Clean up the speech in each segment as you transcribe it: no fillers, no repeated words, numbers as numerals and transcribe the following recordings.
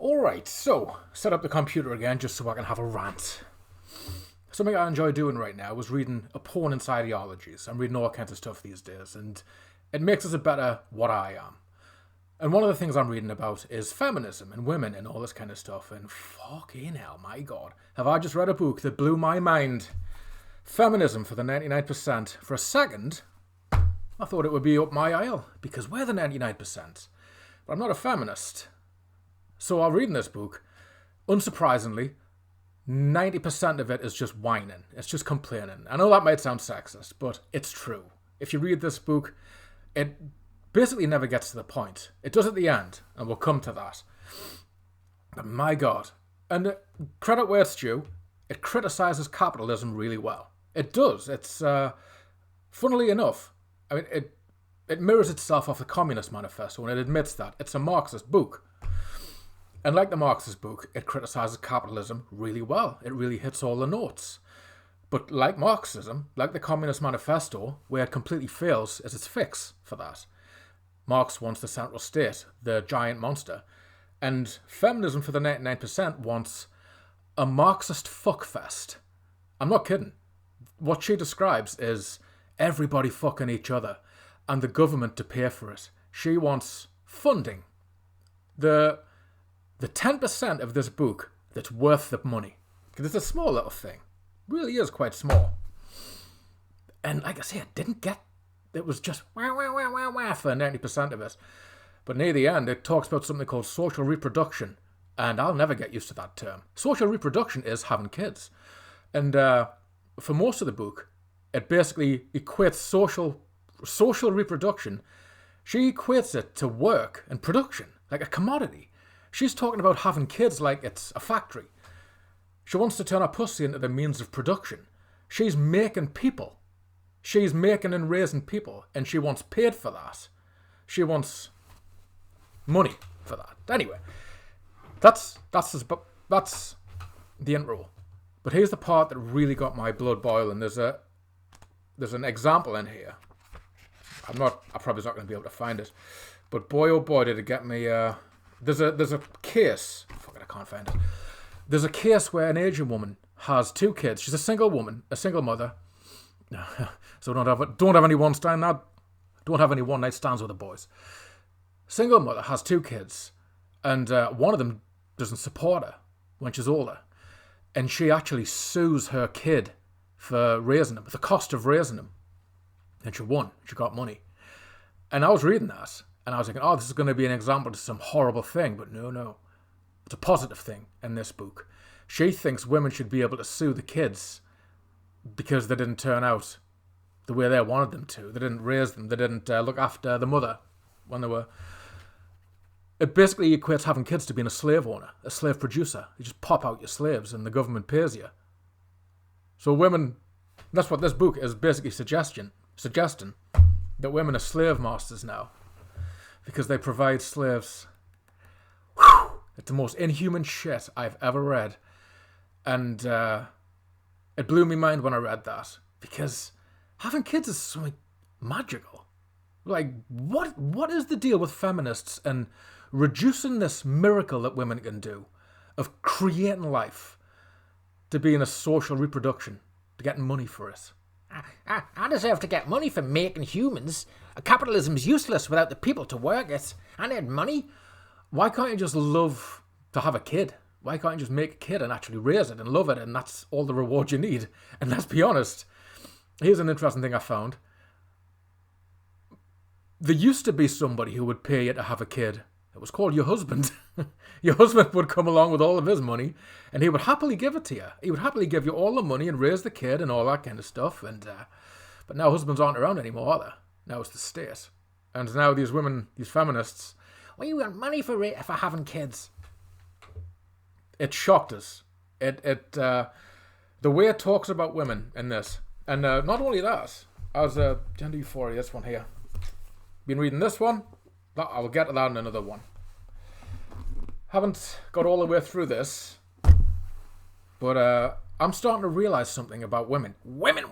Alright, so, set up the computer again just so I can have a rant. Something I enjoy doing right now is reading opponents' ideologies. I'm reading all kinds of stuff these days, and it makes us a better what I am. And one of the things I'm reading about is feminism and women and all this kind of stuff, and fucking hell, my god. Have I just read a book that blew my mind? Feminism for the 99%. For a second, I thought it would be up my aisle, because we're the 99%. But I'm not a feminist. So while reading this book, unsurprisingly, 90% of it is just whining. It's just complaining. I know that might sound sexist, but it's true. If you read this book, it basically never gets to the point. It does at the end, and we'll come to that. But my god. And credit where it's due, it criticizes capitalism really well. It does. It's, funnily enough, I mean, it mirrors itself off the Communist Manifesto, and it admits that. It's a Marxist book. And like the Marxist book, it criticizes capitalism really well. It really hits all the notes. But like Marxism, like the Communist Manifesto, where it completely fails is its fix for that. Marx wants the central state, the giant monster. And feminism for the 99% wants a Marxist fuckfest. I'm not kidding. What she describes is everybody fucking each other and the government to pay for it. She wants funding. The 10% of this book that's worth the money, because it's a small little thing, really is quite small. And like I say, it was just wah for 90% of it. But near the end, it talks about something called social reproduction, and I'll never get used to that term. Social reproduction is having kids. And for most of the book, it basically equates social reproduction. She equates it to work and production, like a commodity. She's talking about having kids like it's a factory. She wants to turn her pussy into the means of production. She's making people. She's making and raising people, and she wants paid for that. She wants money for that. Anyway, that's the intro. But here's the part that really got my blood boiling. There's an example in here. I'm probably not going to be able to find it, but boy oh boy did it get me. There's a case. Fuck it, I can't find it. There's a case where an Asian woman has two kids. She's a single woman, a single mother. So don't have any one night stands with the boys. Single mother has two kids, and one of them doesn't support her when she's older, and she actually sues her kid for raising them, the cost of raising them, and she won. She got money, and I was reading that. And I was thinking, oh, this is going to be an example to some horrible thing. But no. It's a positive thing in this book. She thinks women should be able to sue the kids because they didn't turn out the way they wanted them to. They didn't raise them. They didn't look after the mother when they were... It basically equates having kids to being a slave owner, a slave producer. You just pop out your slaves and the government pays you. So women... That's what this book is basically suggesting that women are slave masters now. Because they provide slaves. Whew, it's the most inhuman shit I've ever read. And it blew my mind when I read that. Because having kids is something magical. Like, what is the deal with feminists and reducing this miracle that women can do of creating life to being a social reproduction, to getting money for it? I deserve to get money for making humans. Capitalism's useless without the people to work it. I need money. Why can't you just love to have a kid? Why can't you just make a kid and actually raise it and love it, and that's all the reward you need? And let's be honest, here's an interesting thing I found. There used to be somebody who would pay you to have a kid. It was called your husband. Your husband would come along with all of his money, and he would happily give it to you. He would happily give you all the money and raise the kid and all that kind of stuff. And but now husbands aren't around anymore, are they? Now it's the state. And now these women, these feminists, we want money for having kids. It shocked us. The way it talks about women in this. And not only that, as gender euphoria, this one here. Been reading this one. I will get to that in another one. Haven't got all the way through this, but I'm starting to realize something about women. Women.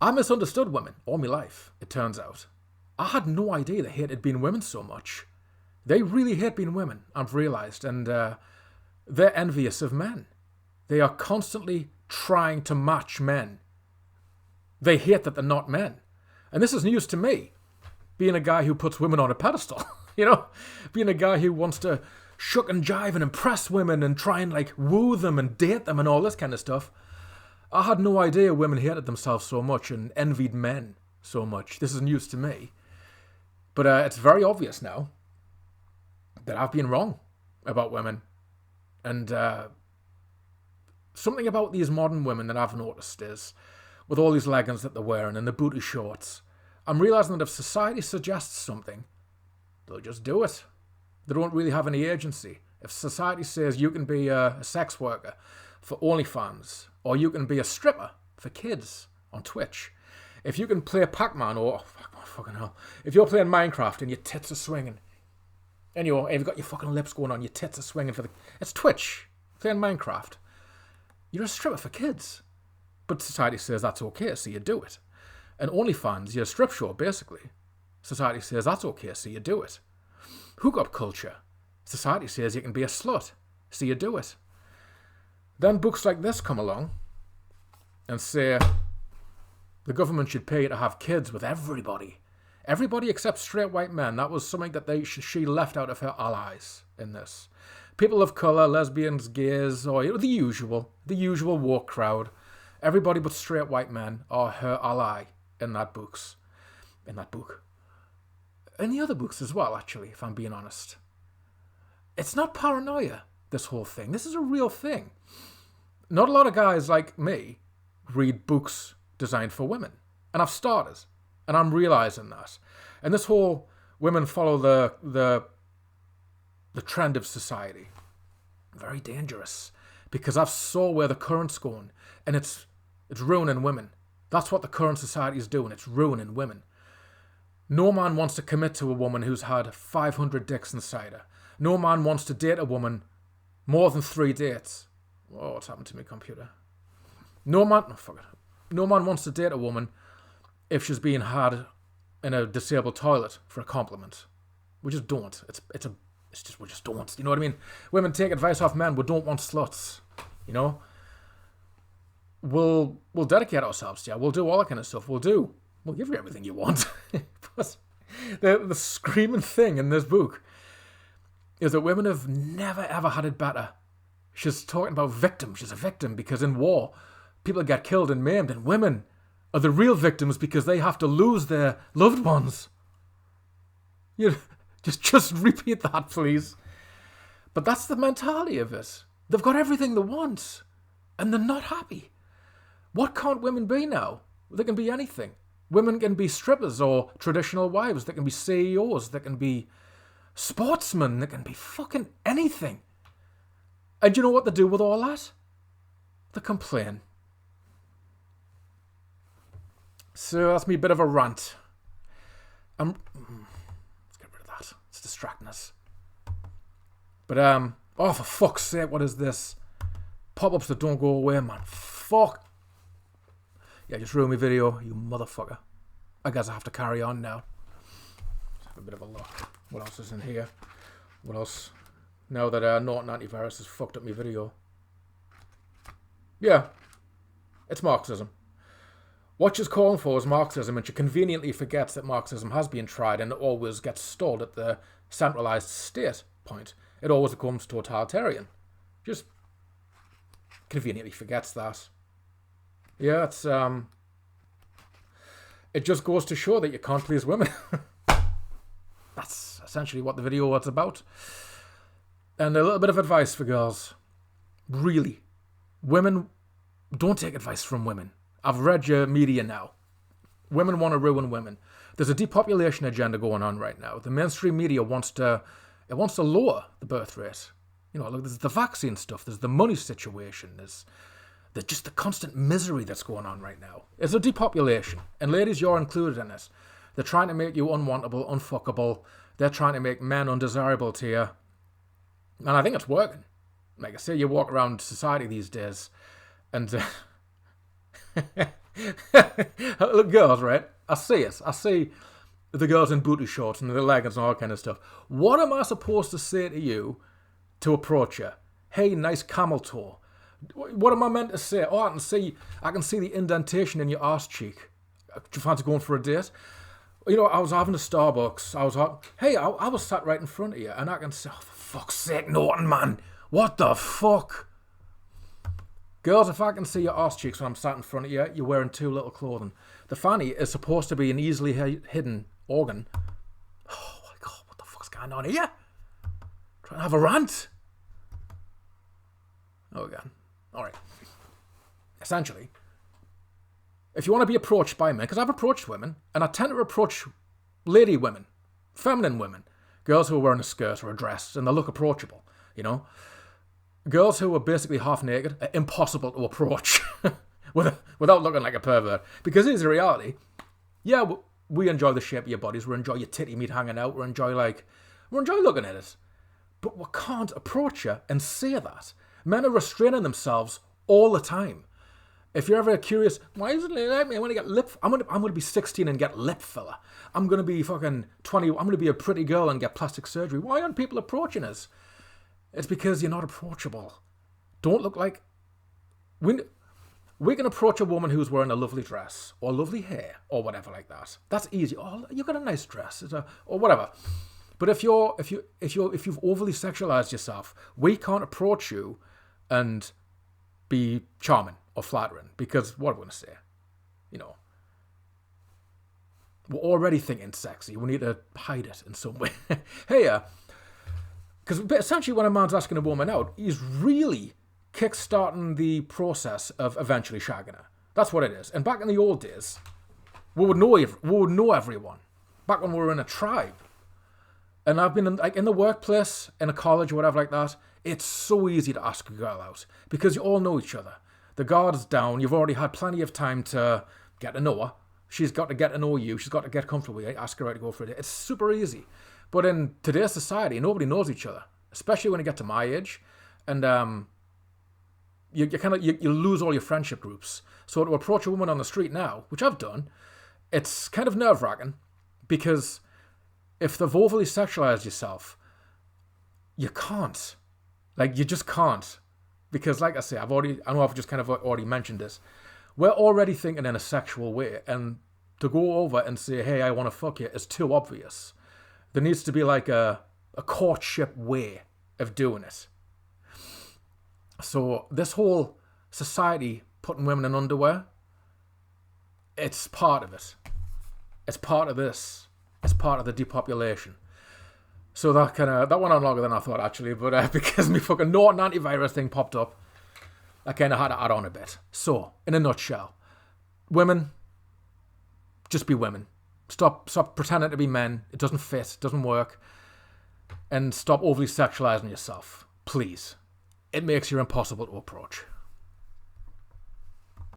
I misunderstood women all my life, it turns out. I had no idea they hated being women so much. They really hate being women, I've realised, and they're envious of men. They are constantly trying to match men. They hate that they're not men. And this is news to me, being a guy who puts women on a pedestal. Being a guy who wants to shuck and jive and impress women and try and like woo them and date them and all this kind of stuff. I had no idea women hated themselves so much and envied men so much. This is news to me. But it's very obvious now that I've been wrong about women. And something about these modern women that I've noticed is, with all these leggings that they're wearing and the booty shorts, I'm realising that if society suggests something, they'll just do it. They don't really have any agency. If society says you can be a sex worker for OnlyFans, or you can be a stripper for kids on Twitch, if you can play Pac-Man, or fucking hell, if you're playing Minecraft and your tits are swinging, and you've got your fucking lips going on, your tits are swinging it's Twitch, playing Minecraft. You're a stripper for kids. But society says that's okay, so you do it. And OnlyFans, you're a strip show, basically. Society says that's okay, so you do it. Hookup culture. Society says you can be a slut, so you do it. Then books like this come along and say the government should pay to have kids with everybody. Everybody except straight white men. That was something that she left out of her allies in this. People of colour, lesbians, gays, or the usual woke crowd. Everybody but straight white men are her ally in that book. In the other books as well, actually, if I'm being honest. It's not paranoia, this whole thing. This is a real thing. Not a lot of guys like me read books designed for women. And I've started. And I'm realising that. And this whole women follow the trend of society. Very dangerous. Because I've saw where the current's going. And it's ruining women. That's what the current society is doing. It's ruining women. No man wants to commit to a woman who's had 500 dicks inside her. No man wants to date a woman more than 3 dates. Oh, what's happened to my computer? No man wants to date a woman if she's being had in a disabled toilet for a compliment. We just don't. We just don't. You know what I mean? Women take advice off men. We don't want sluts. You know? We'll dedicate ourselves to you. We'll do all that kind of stuff. We'll give you everything you want. But the screaming thing in this book is that women have never ever had it better. She's talking about victims. She's a victim because in war, people get killed and maimed, and women are the real victims because they have to lose their loved ones. You just repeat that, please. But that's the mentality of it. They've got everything they want, and they're not happy. What can't women be now? They can be anything. Women can be strippers or traditional wives. They can be CEOs. They can be sportsmen. They can be fucking anything. And you know what they do with all that? They complain. So that's me a bit of a rant. Let's get rid of that. It's distracting us. But, oh, for fuck's sake, what is this? Pop-ups that don't go away, man. Fuck. Yeah, just ruined my video, you motherfucker. I guess I have to carry on now. Let's have a bit of a look. What else is in here? What else? Now that Norton Antivirus has fucked up my video. Yeah. It's Marxism. What she's calling for is Marxism, and she conveniently forgets that Marxism has been tried and it always gets stalled at the centralised state point. It always becomes totalitarian. Just conveniently forgets that. Yeah, it's it just goes to show that you can't please women. That's essentially what the video was about. And a little bit of advice for girls. Really, women, don't take advice from women. I've read your media now. Women want to ruin women. There's a depopulation agenda going on right now. The mainstream media wants to lower the birth rate. You know, look, there's the vaccine stuff. There's the money situation. There's just the constant misery that's going on right now. It's a depopulation. And ladies, you're included in it. They're trying to make you unwantable, unfuckable. They're trying to make men undesirable to you. And I think it's working. Like I say, you walk around society these days and... look, girls, right? I see it. I see the girls in booty shorts and the leggings and all that kind of stuff. What am I supposed to say to you to approach you? Hey, nice camel toe. What am I meant to say? Oh, I can see the indentation in your arse cheek. Do you fancy going for a date? You know, I was having a Starbucks. I was sat right in front of you, and I can say, oh, for fuck's sake, Norton, man. What the fuck? Girls, if I can see your arse cheeks when I'm sat in front of you, you're wearing too little clothing. The fanny is supposed to be an easily hidden organ. Oh my God, what the fuck's going on here? Trying to have a rant? Oh, God. All right. Essentially, if you want to be approached by men, because I've approached women, and I tend to approach lady women, feminine women, girls who are wearing a skirt or a dress, and they look approachable, you know? Girls who are basically half naked are impossible to approach without looking like a pervert. Because here's the reality. Yeah, we enjoy the shape of your bodies. We enjoy your titty meat hanging out. We enjoy looking at it. But we can't approach you and say that. Men are restraining themselves all the time. If you're ever curious, why isn't it like me? I want to get I'm gonna be 16 and get lip filler. I'm gonna be fucking 20. I'm gonna be a pretty girl and get plastic surgery. Why aren't people approaching us? It's because you're not approachable. Don't look like... We can approach a woman who's wearing a lovely dress or lovely hair or whatever like that. That's easy. Oh, you got a nice dress or whatever. But if you've overly sexualized yourself, we can't approach you and be charming or flattering because what are we going to say? You know, we're already thinking sexy. We need to hide it in some way. Hey, because essentially when a man's asking a woman out, he's really kick-starting the process of eventually shagging her. That's what it is. And back in the old days, we would know everyone. Back when we were in a tribe. And I've been in the workplace, in a college, or whatever like that, it's so easy to ask a girl out. Because you all know each other. The guard's down, you've already had plenty of time to get to know her. She's got to get to know you, she's got to get comfortable with you, ask her out to go for a date. It's super easy. But in today's society, nobody knows each other, especially when you get to my age, and you lose all your friendship groups. So to approach a woman on the street now, which I've done, it's kind of nerve-wracking because if they've overly sexualized yourself, you can't, you just can't, because like I say, I know I've just kind of already mentioned this. We're already thinking in a sexual way, and to go over and say, hey, I want to fuck you, is too obvious. There needs to be like a courtship way of doing it. So this whole society putting women in underwear, it's part of it. It's part of this. It's part of the depopulation. So that went on longer than I thought actually, but because my fucking Norton antivirus thing popped up, I kind of had to add on a bit. So, in a nutshell, women, just be women. Stop pretending to be men. It doesn't fit. It doesn't work. And stop overly sexualizing yourself. Please. It makes you impossible to approach.